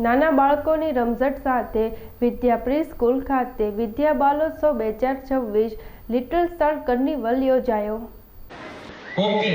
નાના બાળકોની રમઝટ સાથે વિદ્યા પ્રી સ્કૂલ ખાતે વિદ્યા બાલોત્સવ 2026 લિટલ સ્ટાર કાર્નિવલ યોજાયો। ઓકે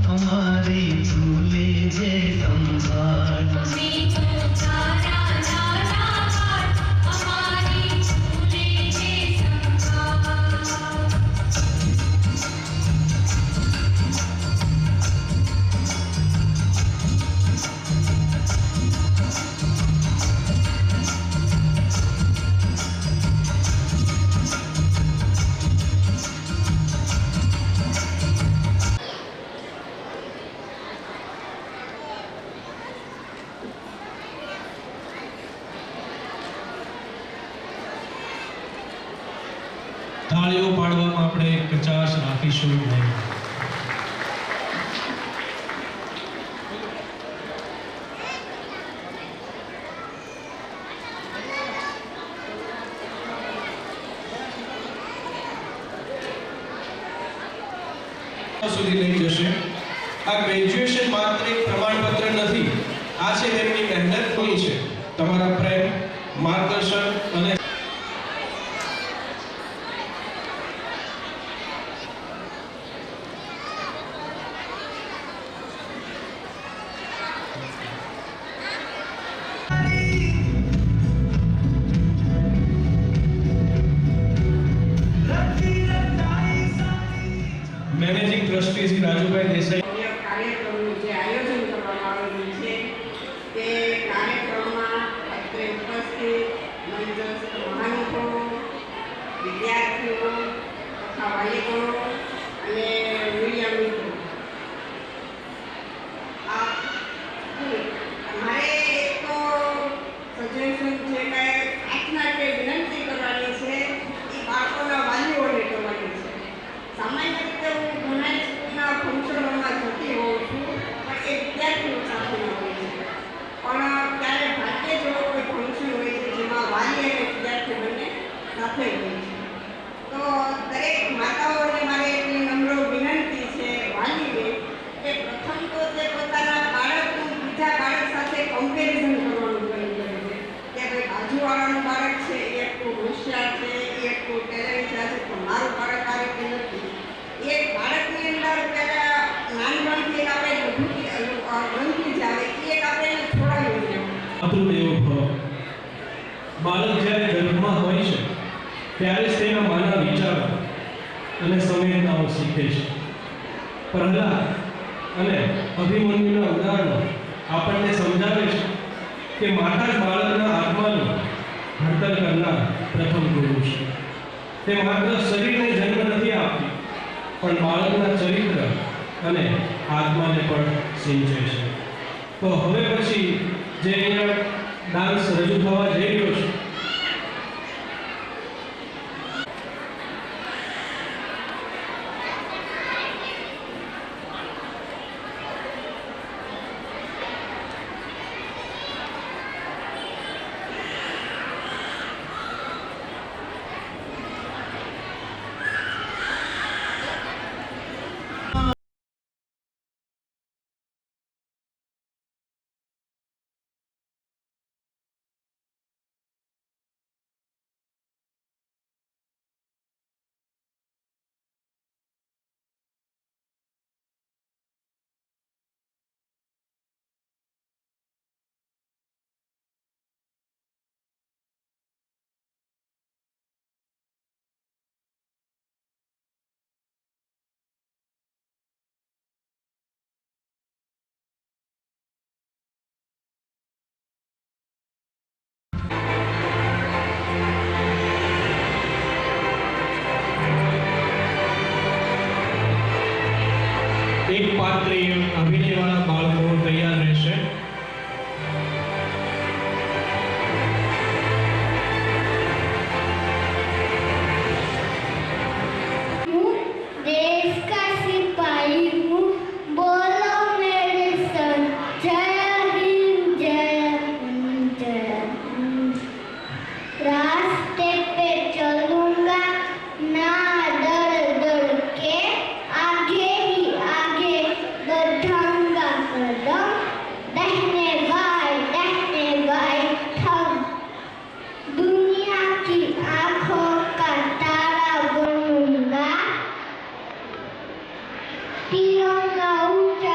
हमारी झूले जे संभाल તાળીઓ પાડવામાં આપણે કચાશ રાખીશું નહીં। સુધી લઈ જશે। આ ગ્રેજ્યુએશન માત્ર એક પ્રમાણપત્ર નથી, આ છે તેમની મહેનત કોની છે, તમારા પ્રેમ, માર્ગદર્શન અને મેનેજિંગ ટ્રસ્ટી શ્રી રાજુભાઈ દેસાઈ કાર્યક્રમનું જે આયોજન કરવામાં આવેલું છે તે કાર્યક્રમમાં અત્રે ઉપસ્થિત મંચસ્થ મહાનુભાવો, વિદ્યાર્થીઓ તથા વાલીગણો અને મીડિયા મિત્રો, મારે એક તો સજેશન છે કે પ્રાર્થના કે વિનંતી કરવાની છે એ બાળકોના વાલીઓને કરવાની છે। સામાન્ય રીતે હું ઘણા સ્કૂલના ફંક્શનોમાં જતી હોઉં છું, પણ એ વિદ્યાર્થીઓ સાથે હોય છે, પણ ત્યારે ભાગ્યે જ એવો કોઈ ફંક્શન હોય છે જેમાં વાલી અને વિદ્યાર્થી બંને સાથે હોય છે। તો દરેક માતાઓને મારે એટલી નમ્ર વિનંતી છે વાલીને કે પ્રથમ તો તે પોતાના બાળકનું બીજા બાળક સાથે કમ્પેરિઝન કરવાનું બંધ કરે છે કે ભાઈ બાજુવાળાનું બાળક છે એ એટલું હોશિયાર છે, એ એટલું ટેલેન્ટેડ છે, તો મારું બાળક આ રીતે નથી। એ બાળકની અંદર પહેલા નાનપણથી આપણે ગ્રંથિ જ આવે એ એક આપણે એને છોડાવી દેવું। માતૃદેવો ભવ। બાળક જ્યારે ગર્ભમાં હોય છે ત્યારે જ તેના માના વિચારો અને સંવેદનાઓ શીખે છે। પ્રહલાદ અને અભિમન્યુના ઉદાહરણો આપણને સમજાવે છે કે માતા જ બાળકના આત્માનું ઘડતર કરનાર પ્રથમ ગુરુ છે। તે માત્ર શરીરને જન્મ નથી આપતી, પણ બાળકના ચરિત્ર અને આત્માને પણ સિંચે છે। તો હવે પછી જે અહીંયા ડાન્સ રજૂ થવા જઈ રહ્યો છે એક પાત્રીય અભિનયવાળા બાળકો તૈયાર રહેશે. देश का सिपाही हूँ, बोलो मेरे संग, जय हिंद जय हिंद जय हिंद। रास्ते पे चलूंगा ना डर डर के, आगे ही आगे बढ़ूंगा कदम, दहने बाएं थम, दुनिया की आंखों का तारा बनूंगा, तिरंगा ऊंचा।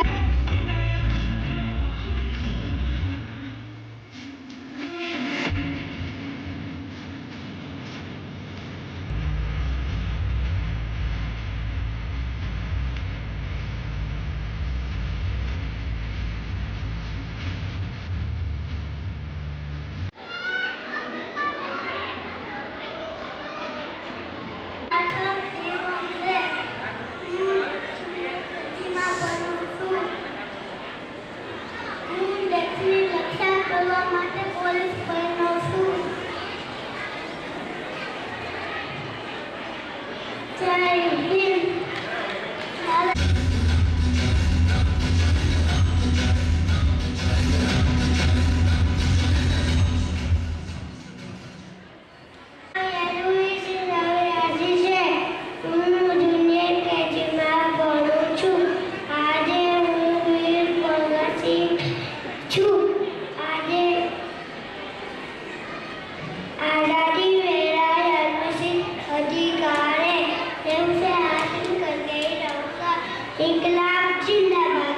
इनकलाब जिंदाबाद।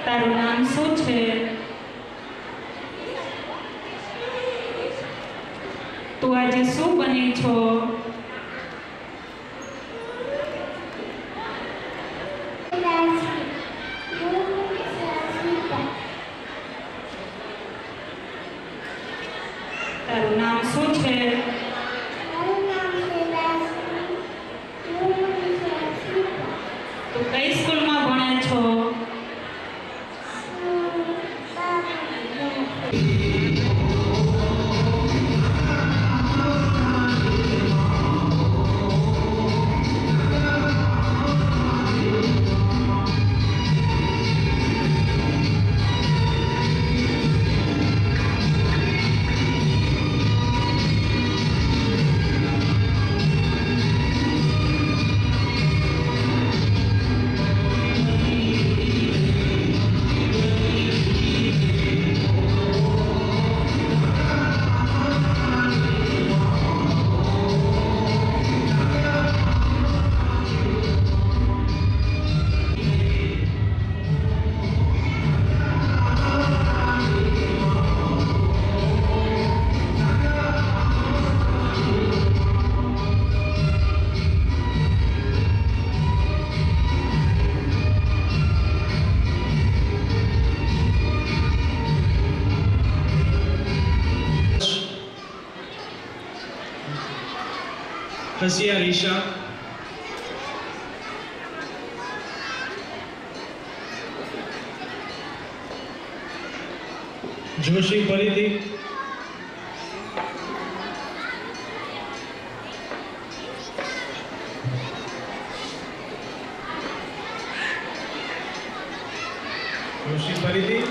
તારું નામ શું છે? તું આજે શું બની છો? તારું નામ શું છે? તું કઈ સ્કૂલમાં ભણે છો? હસિયા ઈશા, જોશી પરિધિ, જોશી પરિધિ,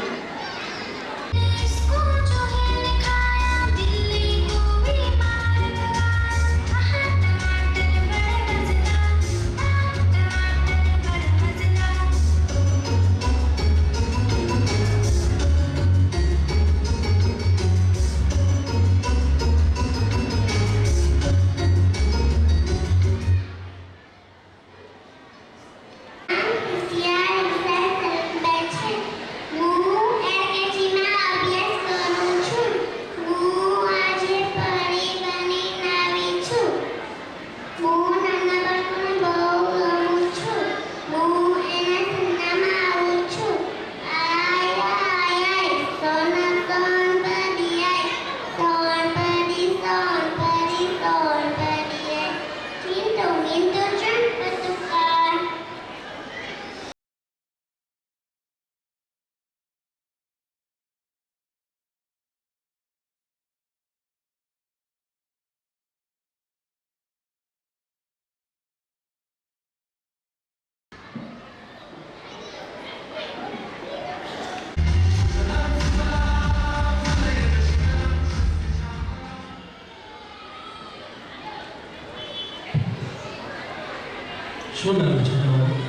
શું નામ છે તમારું?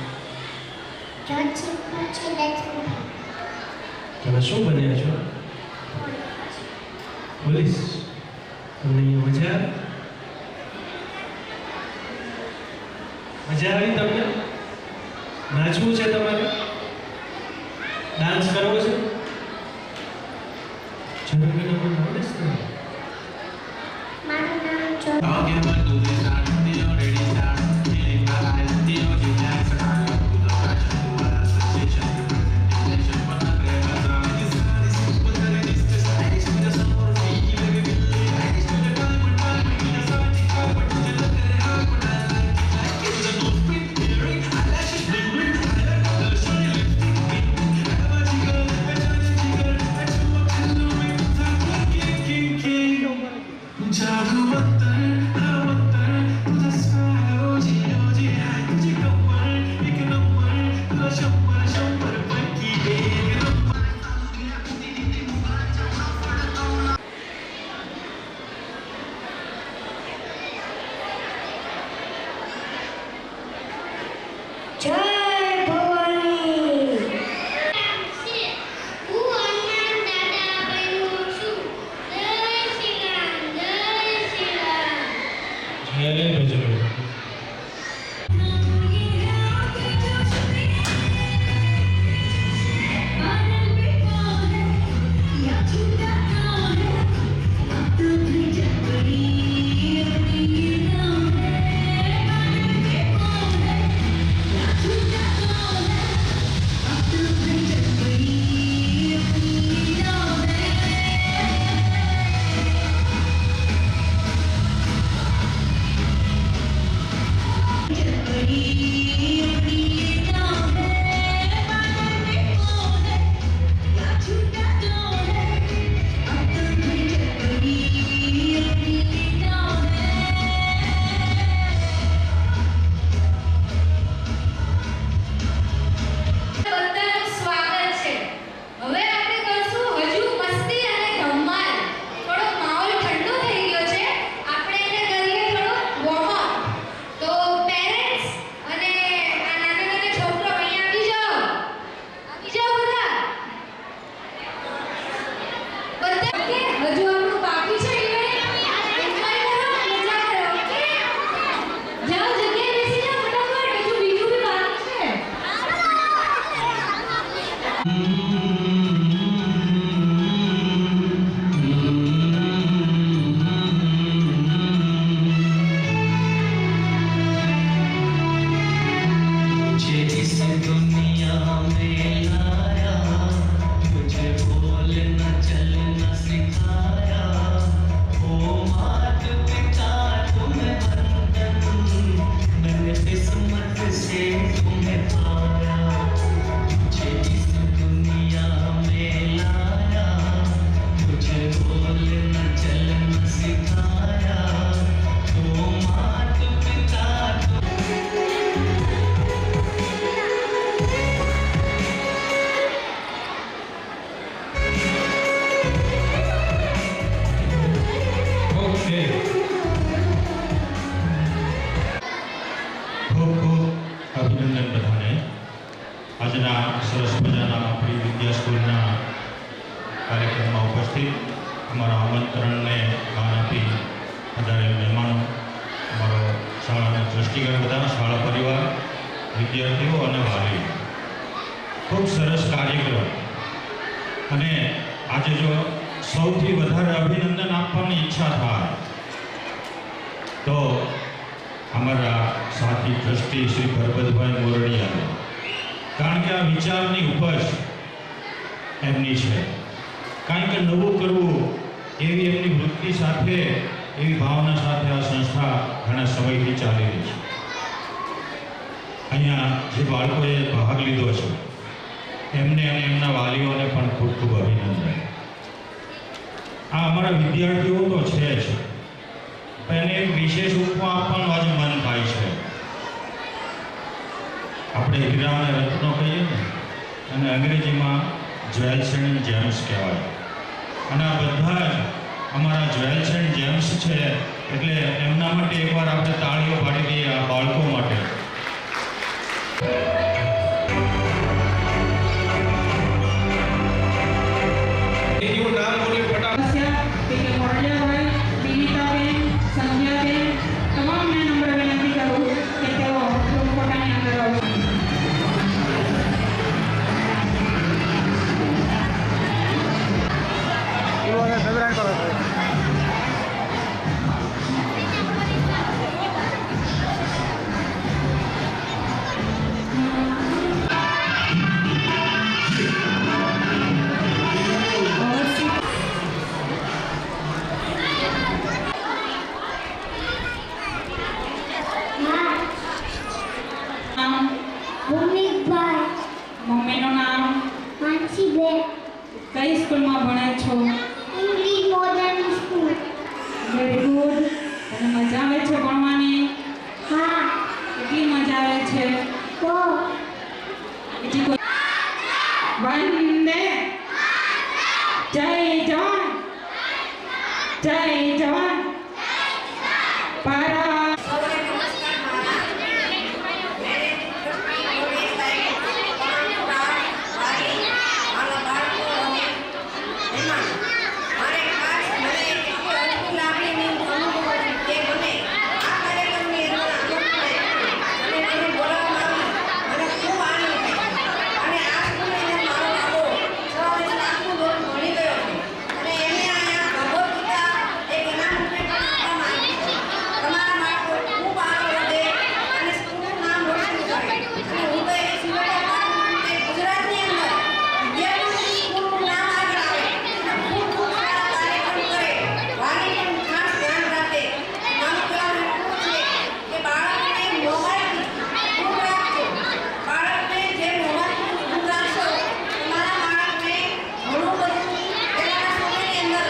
તમે શું બન્યા છો? પોલીસ. તમને અહીંયા મજા આવી? મજા આવી તમને? નાચવું છે તમારે? ડાન્સ કરવો છે? જનગણ મન આવડે છે તમને? મારું નામ જો Talking about do this, start, they already start. Feeling alive, they know you dance around. Do the fashion, do a sensation, presentation, but not ever done. This is super this nice to the summer, feel baby, nice to the time when I'm in the sun, but you just look at it hard when I like it. The nose spring, hearing, eyelashes, bling, I like the shiny lipstick, pink. I have a jiggle, I chew up and do it, king. जादू बत्तर तुझा smile ओजी है तुझी कमर एक number तुझा शंभर पैकी एक नंबर જય ભવાની હું હનુમાન દાદા બન્યો છું. જય શ્રી રામ, જય શ્રી રામ. જય બજરંગ. બધાનું સ્વાગત છે. હવે આપણે કરશું હજુ મસ્તી અને ધમાલ. થોડો માહોલ ઠંડો થઈ ગયો છે. આપણે એને કરીએ થોડો વોર્મ અપ. તો પેરેન્ટ્સ અને આ નાના છોકરો અહીંયા આવી જાઓ. આવી જાઓ બધા. બધા કે હજુ આપણું બાકી છે ઇવેન્ટ. એન્જોય કરો, મજા કરો. ઓકે? જાઓ જગ્યાએ બેસી જાઓ ફટાફટ. હજુ બીજું બી બાકી છે. जिस दुनिया में लाया मुझे बोलना चलना सिखाया ओ मात पिता तुम्हें वंदन मैंने किस्मत से तुम्हें पाया मुझे इस दुनिया में लाया मुझे बोलना चलना सिखाया ओ मात पिता ઓકે. ખૂબ ખૂબ અભિનંદન બધાને. આજના સરસ મજાના આપણી વિદ્યા સ્કૂલના કાર્યક્રમમાં ઉપસ્થિત અમારા આમંત્રણને માન આપી વધારેલ મહેમાનો, અમારો શાળાના ટ્રસ્ટીગણ બધા, શાળા પરિવાર, વિદ્યાર્થીઓ અને વાલીઓ, ખૂબ સરસ કાર્યક્રમ. અને આજે જો સૌથી વધારે અભિનંદન આપવાની ઈચ્છા થાય તો અમારા સાથી ટ્રસ્ટી શ્રી ભરબતભાઈ મોરડિયા, કારણ કે આ વિચારની ઉપજ એમની છે. કારણ કે નવું કરવું એવી એમની વૃત્તિ સાથે, એવી ભાવના સાથે આ સંસ્થા ઘણા સમયથી ચાલી રહી છે. અહીંયા જે બાળકોએ ભાગ લીધો છે એમને અને એમના વાલીઓને પણ ખૂબ ખૂબ અભિનંદન. આ અમારા વિદ્યાર્થીઓ તો છે જ, પણ એને એક વિશેષ ઉપમા આપવાનું આજે મન થાય છે. આપણે હીરા અને રત્નો કહીએ ને, અને અંગ્રેજીમાં જ્વેલ્સ એન્ડ જેમ્સ કહેવાય. અને આ બધા જ અમારા જ્વેલ્સ એન્ડ જેમ્સ છે, એટલે એમના માટે એકવાર આપણે તાળીઓ પાડી દઈએ આ બાળકો માટે. મમ્મીનું નામ? માનસીબેન. કઈ સ્કૂલમાં ભણે છો? English modern school. Very good. તને મજા આવે છે ભણવાની? હા. કેટલી મજા આવે છે? બહુ. બીજી કોઈ? વંદે જય જવાન, જય જવાન. ભારત. સૌને નમસ્કાર મારા. મેરે કૃષ્ણ મોદી સાહેબ વારી મારા બાળકો અને એમાં મારે ખાસ મને એટલી અનુકૂળ લાગણીની અનુભવ કે મને આ કાર્યક્રમની અંદર આનંદ થાય અને મને બોલાવવામાં મને ખૂબ આનંદ થાય અને આ સ્કૂલની અંદર મારો બાબો 6 વર્ષના આખું ધોરણ ભણી ગયો છે અને એને અહીંયા ભગવદ્ ગીતા એક ઇનામ રૂપે પણ આપવામાં આવી છે. તમારા બાળકો ખૂબ આગળ વધે અને સ્કૂલનું નામ રોશન કરે અને હું તો એવી સિવાય પાડું કે ગુજરાતની અંદર વિદ્યાર્થી સ્કૂલનું નામ આગળ આવે અને ખૂબ ખૂબ સારા કાર્યક્રમ કરે. વાલી પણ ખાસ ધ્યાન રાખે. મારું કહેવાનું એટલું છે કે બાળકને મોબાઈલથી દૂર રાખજો. બાળકને જે મોબાઈલથી દૂર રાખશો તમારા બાળકને ઘણું બધું પહેલાંના સમયની અંદર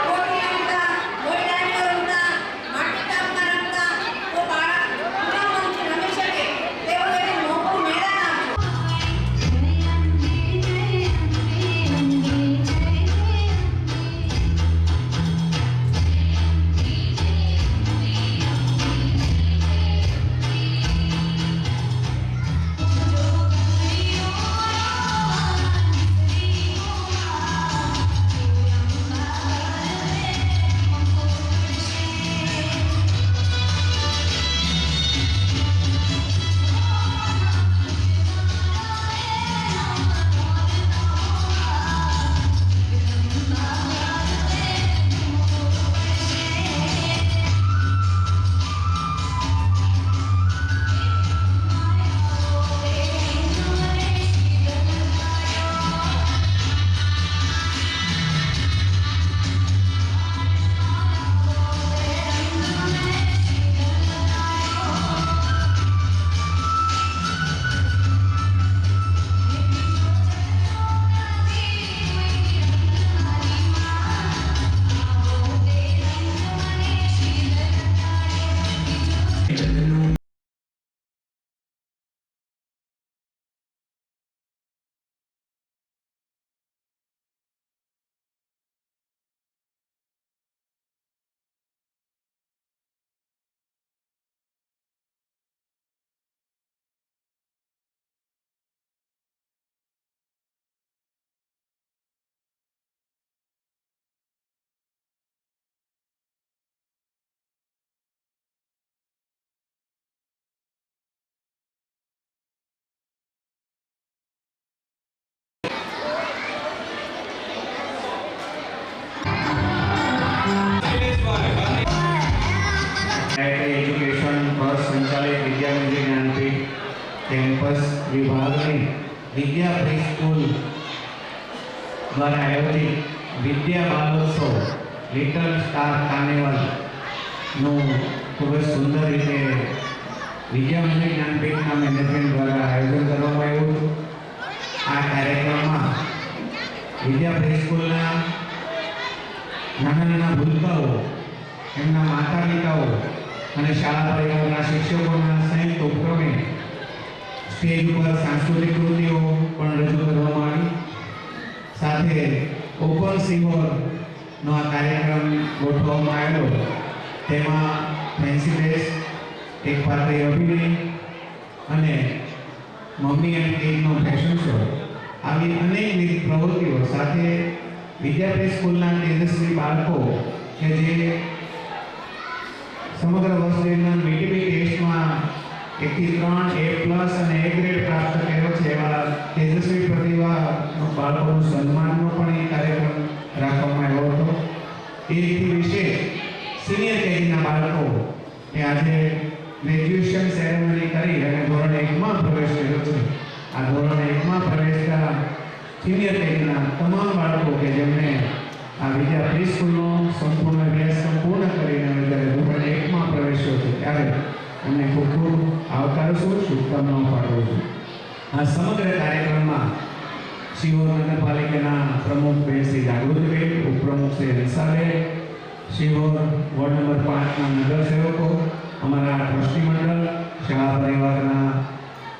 ગોટી રમતા, ગોઈડાણીઓ રમતા, માટીકામમાં રમતા તો બાળક પૂરા મનથી રમી શકે તેવું એક મોટું મેદાન આપજો. एजुकेशन पर संचालित विद्या मंदिर ज्ञानपीठ कैंपस विभाग में विद्या प्री स्कूल द्वारा आयोजित विद्या बालोत्सव लिटल स्टार कार्निवल नु खूब सुंदर रीते विद्या मंदिर ज्ञानपीठना मैनेजमेंट द्वारा आयोजन करवामां आव्युं हतुं। आ कार्यक्रममां विद्या प्री स्कूलना नाना भूलकाओ एमना माता पिताओ અને શાળા પરિવારના શિક્ષકોના સંયુક્ત ઉપક્રમે સ્ટેજ ઉપર સાંસ્કૃતિક કૃતિઓ પણ રજૂ કરવામાં આવી. સાથે ઓપન સિંહોરનો આ કાર્યક્રમ ગોઠવવામાં આવેલો. તેમાં ફેન્સી ડ્રેસ, એક પાત્રી અભિનય અને મમ્મી એન્ડ કિડનો ફેશન શો આવી અનેકવિધ પ્રવૃત્તિઓ સાથે વિદ્યાપીઠ સ્કૂલના તેજસ્વી બાળકો કે જે સમગ્ર વર્ષ દરમિયાન મીટીપી ટેસ્ટમાં 1 થી 3 A+ અને A ગ્રેડ પ્રાપ્ત કર્યો છે એવા તેજસ્વી પ્રતિભાનો બાળકોનું સન્માનનો પણ એક કાર્યક્રમ રાખવામાં આવ્યો હતો. એથી વિશેષ સિનિયર કેજીના બાળકો એ આજે ગ્રેજ્યુએશન સેરેમની કરી અને ધોરણ 1માં પ્રવેશ કર્યો છે. આ ધોરણ 1માં પ્રવેશતા સિનિયર કેજીના તમામ બાળકો કે જેમણે આ વિદ્યા પ્રી સ્કૂલનો સંપૂર્ણ અભ્યાસક્રમ પૂર્ણ કરીને જ્યારે ધોરણ 1માં પ્રવેશ્યો છે ત્યારે એમને ખૂબ ખૂબ આવકારું છું, શુભકામનાઓ પાઠવું છું. આ સમગ્ર કાર્યક્રમ કાર્યક્રમમાં શિહોર નગરપાલિકાના પ્રમુખ બેન શ્રી જાગૃતિબેન, ઉપપ્રમુખ શ્રી હંસાબેન, શિહોર વોર્ડ નંબર 5ના નગરસેવકો, અમારા ટ્રસ્ટી મંડળ, શાળા પરિવારના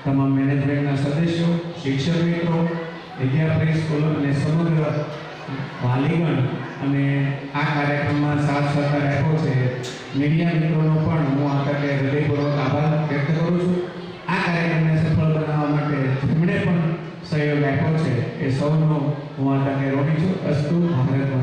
તમામ મેનેજમેન્ટના સદસ્યો, શિક્ષક મિત્રો, વિદ્યા પ્રી સ્કૂલ અને સમગ્ર વાલીગણ અને આ કાર્યક્રમમાં સાથ સહકાર આપ્યો છે મીડિયા મિત્રોનો પણ હું આ તકે હૃદયપૂર્વક આભાર વ્યક્ત કરું છું. આ કાર્યક્રમને સફળ બનાવવા માટે જેમણે પણ સહયોગ આપ્યો છે એ સૌનો હું આ તકે ઋણી છું. અસ્તુ ભારત